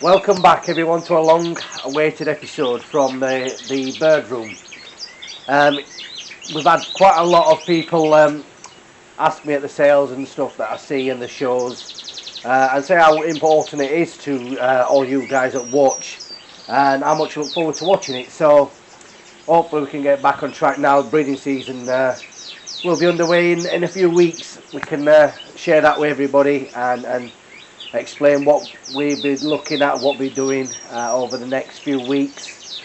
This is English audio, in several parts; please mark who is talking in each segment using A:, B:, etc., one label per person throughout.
A: Welcome back everyone to a long awaited episode from the Birdroom. Um, we've had quite a lot of people ask me at the sales and stuff that I see in the shows and say how important it is to all you guys that watch and how much I look forward to watching it. So hopefully we can get back on track now. Breeding season will be underway in a few weeks. We can share that with everybody and explain what we've been looking at, what we're doing over the next few weeks.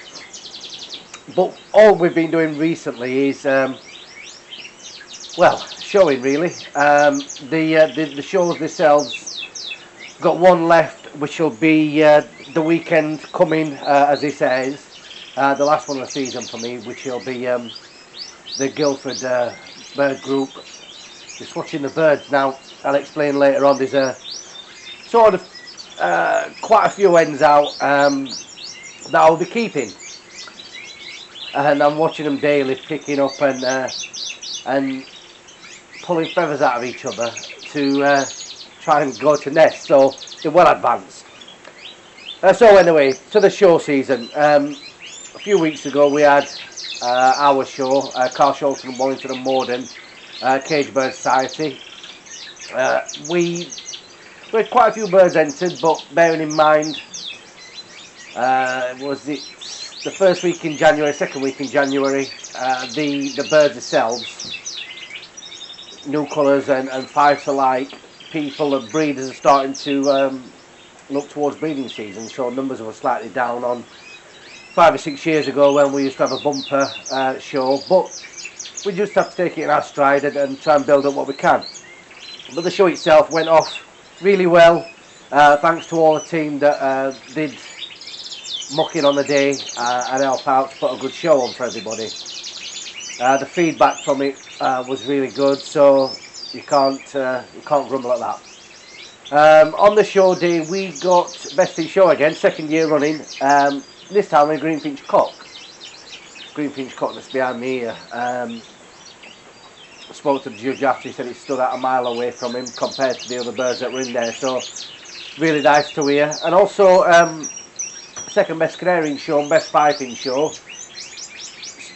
A: But all we've been doing recently is, showing really. The shows themselves, got one left, which will be the weekend coming as it says, the last one of the season for me, which will be the Guildford Bird Group. Just watching the birds now. I'll explain later on. There's a sort of quite a few hens out that I'll be keeping, and I'm watching them daily picking up and pulling feathers out of each other to try and go to nest, so they're well advanced. So anyway, to the show season. A few weeks ago we had our show, Carl Sholton, Wallington and Morden, Cage Bird Society. We had quite a few birds entered, but bearing in mind, was it the first week in January, second week in January, the birds themselves, new colours and fives alike, people and breeders are starting to look towards breeding season, so numbers were slightly down on 5 or 6 years ago when we used to have a bumper show, but we just have to take it in our stride and try and build up what we can. But the show itself went off really well, thanks to all the team that did muck in on the day and help out to put a good show on for everybody. The feedback from it was really good, so you can't grumble at that. On the show day we got Best in Show again, second year running, this time with Greenfinch Cock. Greenfinch Cock that's behind me here. Spoke to the judge after, he said it stood out a mile away from him compared to the other birds that were in there, so really nice to hear. And also second best canary show and best piping show.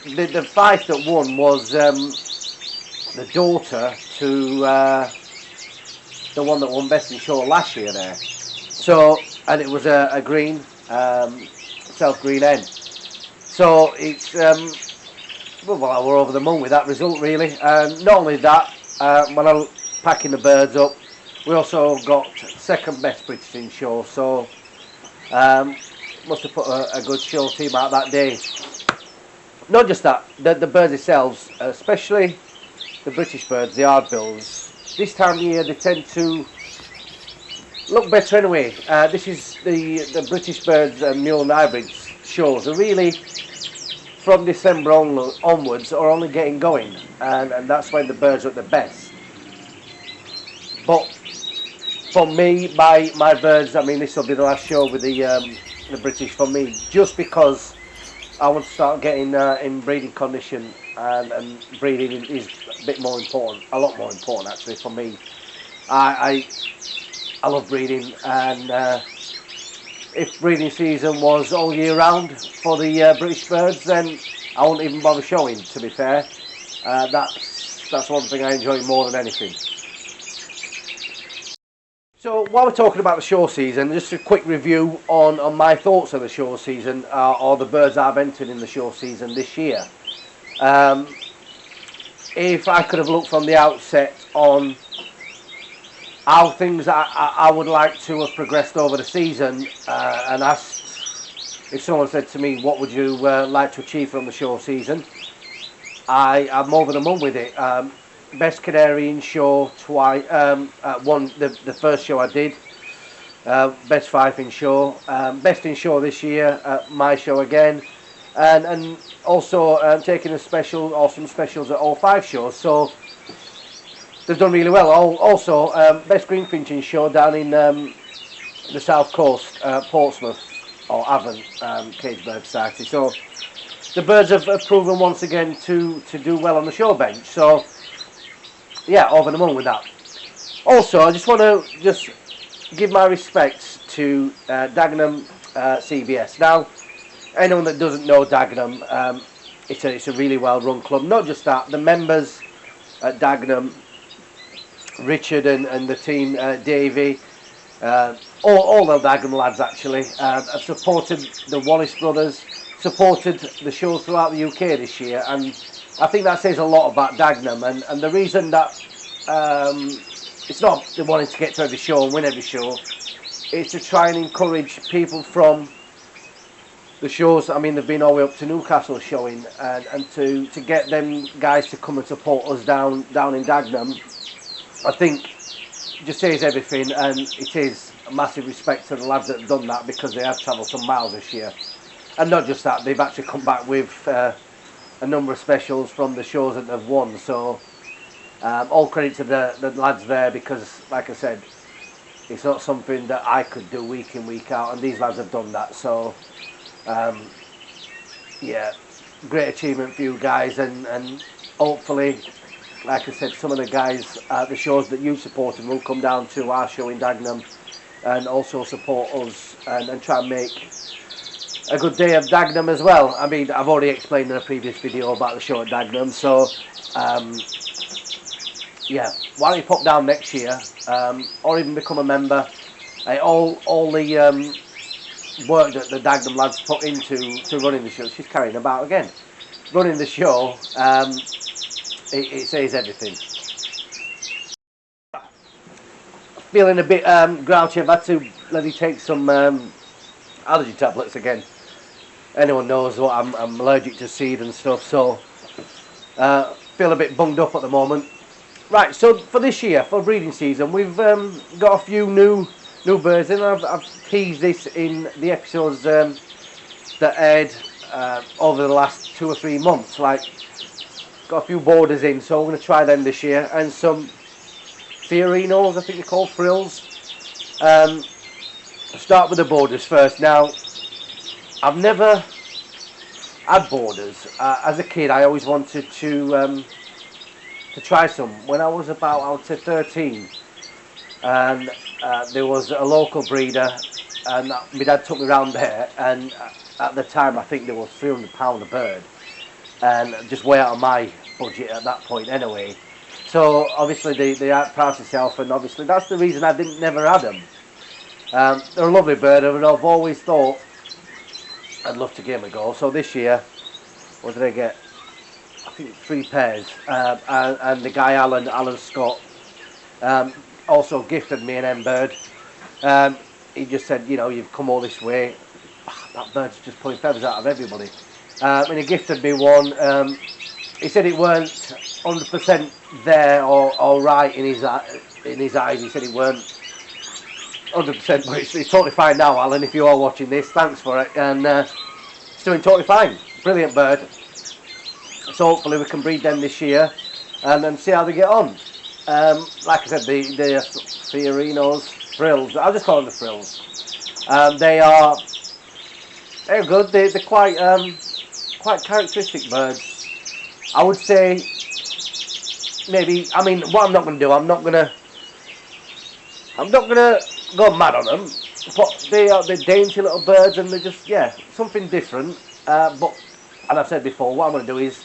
A: The fight that won was the daughter to the one that won best in show last year there, so, and it was a green self green hen, so it's well, we're over the moon with that result really. Not only that, when I was packing the birds up, we also got second best British in show, so must have put a good show team out that day. Not just that, the birds themselves, especially the British birds, the hardbills, this time of year they tend to look better anyway. This is the British birds and mule and hybrids shows are really from December onwards are only getting going, and that's when the birds are at the best. But for me, my birds, I mean, this will be the last show with the British for me, just because I want to start getting in breeding condition, and breeding is a bit more important, a lot more important actually for me. I love breeding, and if breeding season was all year round for the British birds, then I wouldn't even bother showing, to be fair. That's one thing I enjoy more than anything. So while we're talking about the show season, just a quick review on my thoughts of the show season, or the birds I've entered in the show season this year. If I could have looked from the outset on how things I would like to have progressed over the season, and asked if someone said to me, what would you like to achieve from the show season, I'm over the moon with it. Best canary in show twice, one the first show I did, best five in show, best in show this year at my show again, and also taking a special or some specials at all 5 shows, so they've done really well. Also, best greenfinching show down in the south coast, Portsmouth or Avon, Cage Bird Society. So the birds have proven once again to do well on the show bench. So yeah, over the moon with that. Also, I just want to give my respects to Dagenham CBS. Now, anyone that doesn't know Dagenham, it's a really well run club. Not just that, the members at Dagenham, Richard and the team, Davey, all the Dagenham lads actually, have supported the Wallace brothers, supported the show throughout the UK this year, and I think that says a lot about Dagenham. And the reason that it's not the wanting to get to every show and win every show, it's to try and encourage people from the shows. I mean, they've been all the way up to Newcastle showing, and to get them guys to come and support us down in Dagenham, I think just says everything. And it is a massive respect to the lads that have done that, because they have travelled some miles this year. And not just that, they've actually come back with a number of specials from the shows that they've won. So all credit to the lads there, because like I said, it's not something that I could do week in, week out, and these lads have done that. So yeah, great achievement for you guys, and hopefully, like I said, some of the guys at the shows that you supported will come down to our show in Dagenham and also support us and try and make a good day of Dagenham as well. I mean, I've already explained in a previous video about the show at Dagenham, so yeah, why don't you pop down next year, or even become a member. All the work that the Dagenham lads put into running the show, she's carrying about again, running the show, it says everything. Feeling a bit grouchy. I've had to bloody take some allergy tablets again. Anyone knows what I'm allergic to seed and stuff, so feel a bit bunged up at the moment. Right, so for this year, for breeding season, we've got a few new birds in. I've teased this in the episodes that aired over the last 2 or 3 months. Like, got a few borders in, so we're going to try them this year, and some Fiorinos, I think they're called, frills. Start with the borders first. Now, I've never had borders. As a kid, I always wanted to try some. When I was about, I would say 13, and there was a local breeder, and my dad took me round there, and at the time I think there was £300 a bird, and just way out of my budget at that point anyway. So obviously they outpriced themselves, and obviously that's the reason I never had them. They're a lovely bird, and I've always thought I'd love to give them a go. So this year, what did I get? I think 3 pairs, and the guy Alan Scott also gifted me an M bird. He just said, you know, you've come all this way, that bird's just pulling feathers out of everybody, and he gifted me one. He said it weren't 100% there or right in his eyes. He said it weren't 100%, but it's totally fine now, Alan. If you are watching this, thanks for it, and it's doing totally fine. Brilliant bird. So hopefully we can breed them this year and then see how they get on. Like I said, the Fiorinos, frills, I'll just call them the frills. They're good. They're quite characteristic birds. I would say maybe, I mean, what I'm not going to do, I'm not going to go mad on them, but they're dainty little birds, and they're just, yeah, something different. But, and I've said before, what I'm going to do is,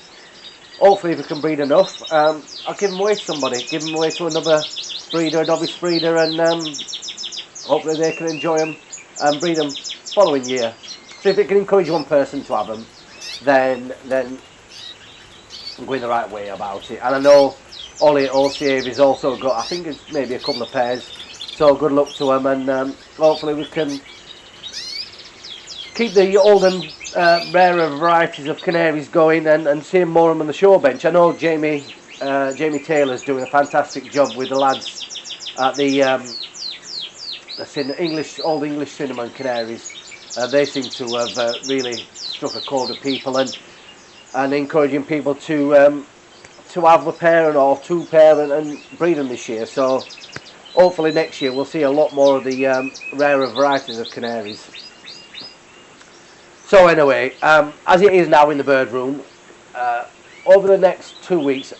A: hopefully if we can breed enough, I'll give them away to somebody, give them away to another breeder, a novice breeder, and hopefully they can enjoy them and breed them following year. So if it can encourage one person to have them, then I'm going the right way about it. And I know Ollie at OCAV has also got, I think it's maybe a couple of pairs, so good luck to them, and hopefully we can keep the old and rarer varieties of canaries going, and seeing more of them on the show bench. I know Jamie Taylor's doing a fantastic job with the lads at the old English cinnamon canaries. They seem to have really struck a chord with people, and encouraging people to have a pair or 2 pair and breed them this year. So hopefully next year we'll see a lot more of the rarer varieties of canaries. So anyway, as it is now in the bird room, over the next 2 weeks,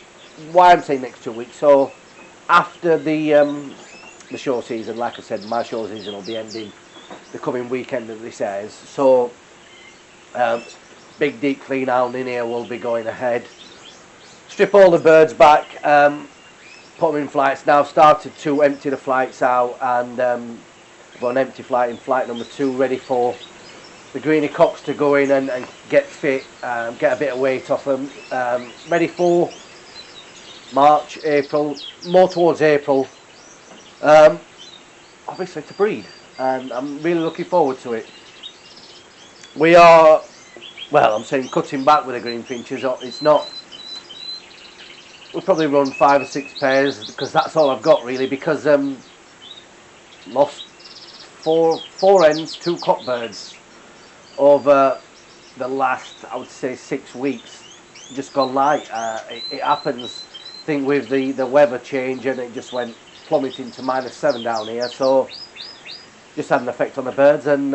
A: why I'm saying next 2 weeks, so after the the show season. Like I said, my show season will be ending the coming weekend that this airs. So big deep clean out in here will be going ahead. Strip all the birds back, put them in flights. Now I've started to empty the flights out, and got an empty flight in flight number 2 ready for the greenie cocks to go in and get fit, get a bit of weight off them, ready for March, April, more towards April, obviously to breed, and I'm really looking forward to it. We are, well, I'm saying cutting back with the greenfinches. It's not, we'll probably run 5 or 6 pairs, because that's all I've got really, because lost four hens, 2 cockbirds over the last, I would say, 6 weeks. Just gone light. It happens, I think, with the weather change, and it just went plummeting to -7 down here, so just had an effect on the birds, and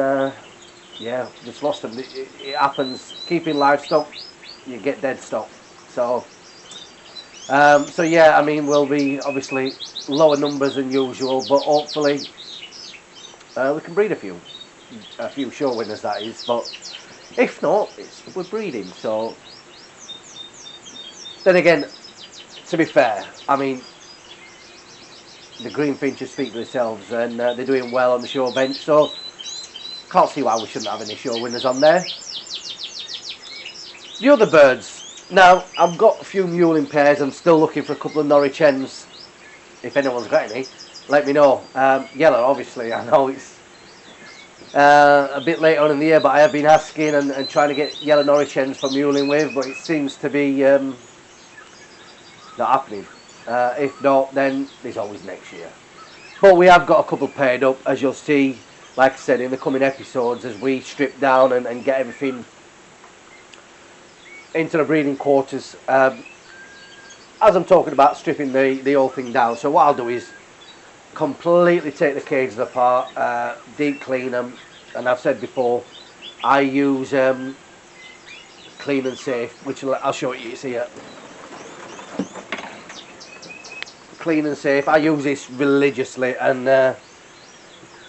A: yeah, just lost them. It happens, keeping livestock, you get dead stock. So so yeah, I mean, we'll be obviously lower numbers than usual, but hopefully we can breed a few show winners, that is. But if not, we're breeding. So then again, to be fair, I mean, the greenfinches speak for themselves, and they're doing well on the show bench, so can't see why we shouldn't have any show winners on there. The other birds, now I've got a few mulling pairs. I'm still looking for a couple of Norwich hens. If anyone's got any, let me know. Yellow, obviously, I know it's a bit late on in the year, but I have been asking and trying to get yellow Norwich hens for mulling with, but it seems to be not happening. If not, then there's always next year. But we have got a couple paired up, as you'll see, like I said, in the coming episodes, as we strip down and get everything into the breeding quarters. As I'm talking about stripping the whole thing down, so what I'll do is completely take the cages apart, deep clean them, and I've said before, I use Clean and Safe, which I'll show you. You see it. Clean and Safe. I use this religiously, and it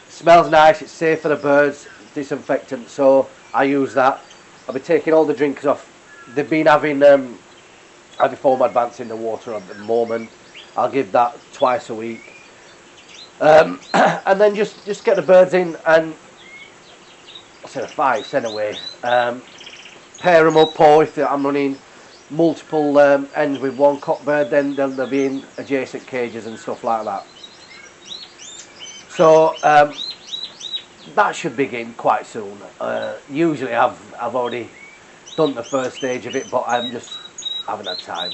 A: smells nice. It's safe for the birds, disinfectant. So I use that. I'll be taking all the drinkers off. They've been having foam advance in the water at the moment. I'll give that twice a week, and then just get the birds in, and instead of 5, send away. Pair them up, or if I'm running multiple ends with one cockbird, then they'll be in adjacent cages and stuff like that. So that should begin quite soon. Usually I've already done the first stage of it, but I just haven't had time.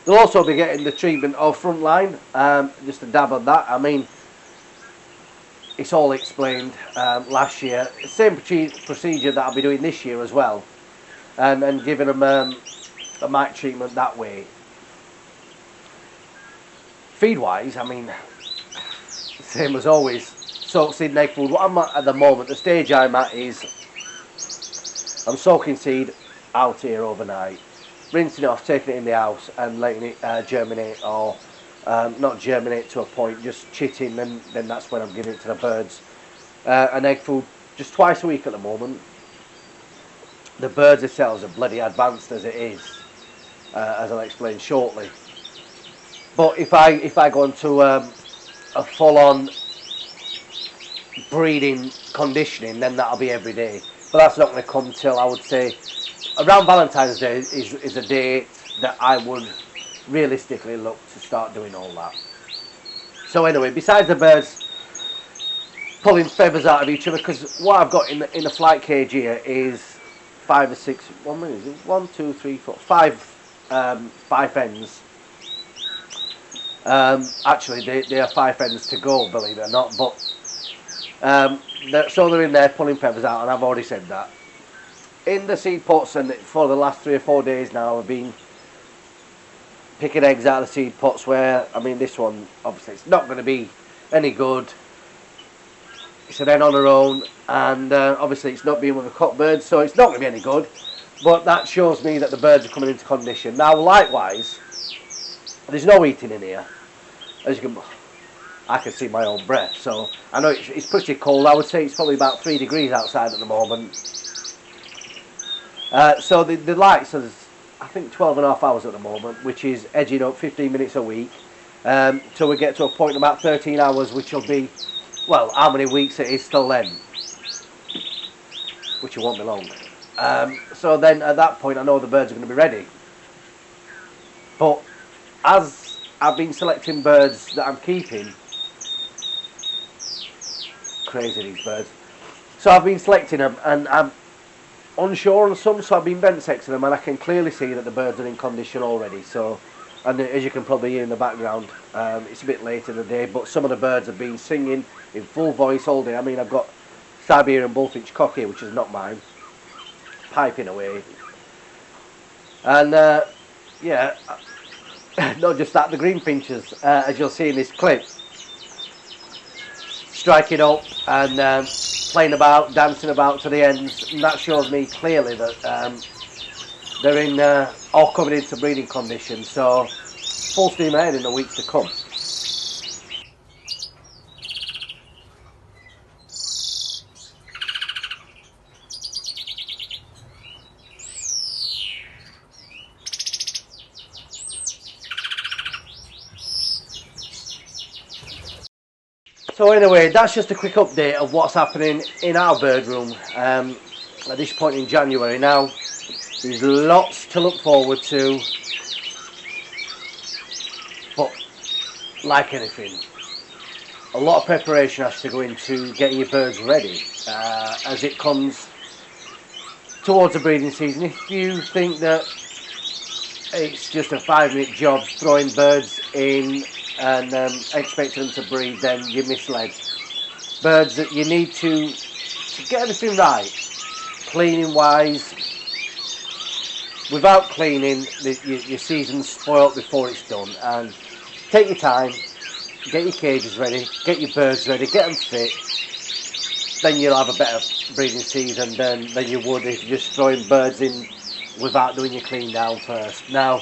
A: They'll also be getting the treatment of frontline, just a dab on that. I mean, it's all explained last year. Same procedure that I'll be doing this year as well, and giving them a mite treatment that way. Feed wise, I mean, same as always, soak seed and egg food. What I'm at the moment, the stage I'm at is I'm soaking seed out here overnight, rinsing it off, taking it in the house and letting it germinate, or not germinate to a point, just chitting, and then that's when I'm giving it to the birds. And egg food just twice a week at the moment. The birds themselves are bloody advanced as it is, as I'll explain shortly. But if I go into a full-on breeding conditioning, then that'll be every day. But that's not going to come till, I would say, around Valentine's Day is a date that I would realistically look to start doing all that. So anyway, besides the birds pulling feathers out of each other, because what I've got in the flight cage here is 5 or 6, 1, 2, 3, 4, 5 hens. Actually, they are 5 hens to go, believe it or not, but so they're in there pulling feathers out, and I've already said that. In the seed pots, and for the last 3 or 4 days now, I've been picking eggs out of the seed pots, where, I mean, this one, obviously, it's not going to be any good. It's an hen on her own, and obviously it's not being with a cockbird, so it's not going to be any good. But that shows me that the birds are coming into condition. Now, likewise, there's no eating in here. As you can, I can see my own breath. So I know it's pretty cold. I would say it's probably about 3 degrees outside at the moment. So the lights are, I think, 12.5 hours at the moment, which is edging up 15 minutes a week. Till we get to a point about 13 hours, which will be, well, how many weeks it is till then, which it won't be long. So then at that point I know the birds are going to be ready. But as I've been selecting birds that I'm keeping, crazy these birds, so I've been selecting them and I'm unsure on some, so I've been vent sexing them, and I can clearly see that the birds are in condition already. So, and as you can probably hear in the background, it's a bit late in the day, but some of the birds have been singing in full voice all day. I mean, I've got Siberian bullfinch cock here, which is not mine, piping away. And yeah, not just that, the greenfinches, as you'll see in this clip, striking up and playing about, dancing about to the ends, and that shows me clearly that they're in all coming into breeding condition. So full steam ahead in the weeks to come. So anyway, that's just a quick update of what's happening in our bird room at this point in January. Now, there's lots to look forward to, but like anything, a lot of preparation has to go into getting your birds ready as it comes towards the breeding season. If you think that it's just a 5-minute job throwing birds in and expecting them to breed, then you're misled. Birds that you need to get everything right, cleaning wise. Without cleaning, your season's spoilt before it's done. And take your time, get your cages ready, get your birds ready, get them fit. Then you'll have a better breeding season than you would if you're just throwing birds in without doing your clean down first. Now,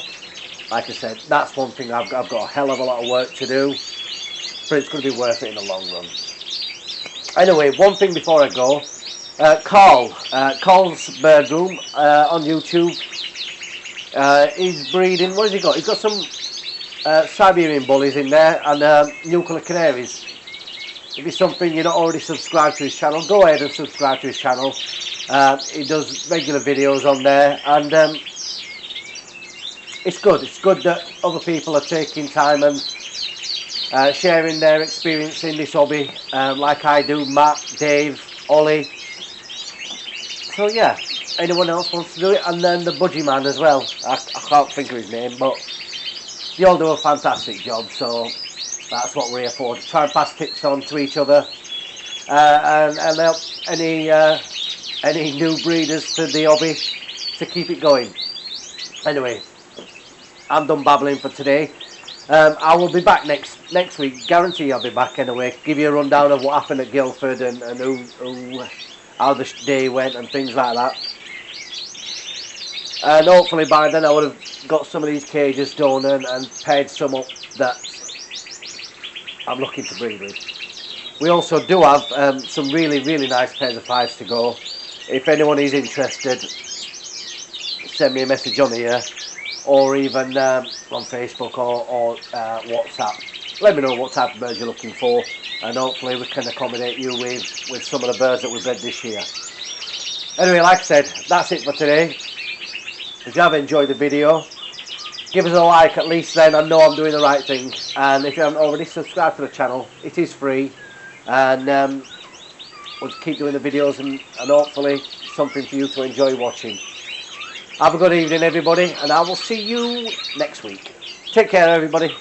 A: like I said, that's one thing I've got a hell of a lot of work to do, but it's going to be worth it in the long run. Anyway, one thing before I go, Carl's Birdroom on YouTube. He's breeding, what has he got? He's got some Siberian bullies in there and nuclear canaries. If it's something you're not already subscribed to his channel, go ahead and subscribe to his channel. He does regular videos on there, and it's good. It's good that other people are taking time and sharing their experience in this hobby, like I do, Matt, Dave, Ollie. So yeah, anyone else wants to do it, and then the budgie man as well. I can't think of his name, but they all do a fantastic job, so that's what we're here for, to try and pass tips on to each other and help any new breeders to the hobby to keep it going. Anyway, I'm done babbling for today. I will be back next week, guarantee I'll be back anyway, give you a rundown of what happened at Guildford and how the day went and things like that. And hopefully by then I would have got some of these cages done and paired some up that I'm looking to breed with. We also do have some really nice pairs of fives to go. If anyone is interested, send me a message on here, or even on Facebook or WhatsApp. Let me know what type of birds you're looking for, and hopefully we can accommodate you with some of the birds that we've bred this year. Anyway, like I said, that's it for today. If you have enjoyed the video, give us a like at least, then I know I'm doing the right thing. And if you haven't already, subscribe to the channel. It is free, and we'll keep doing the videos and hopefully something for you to enjoy watching. Have a good evening everybody, and I will see you next week. Take care everybody.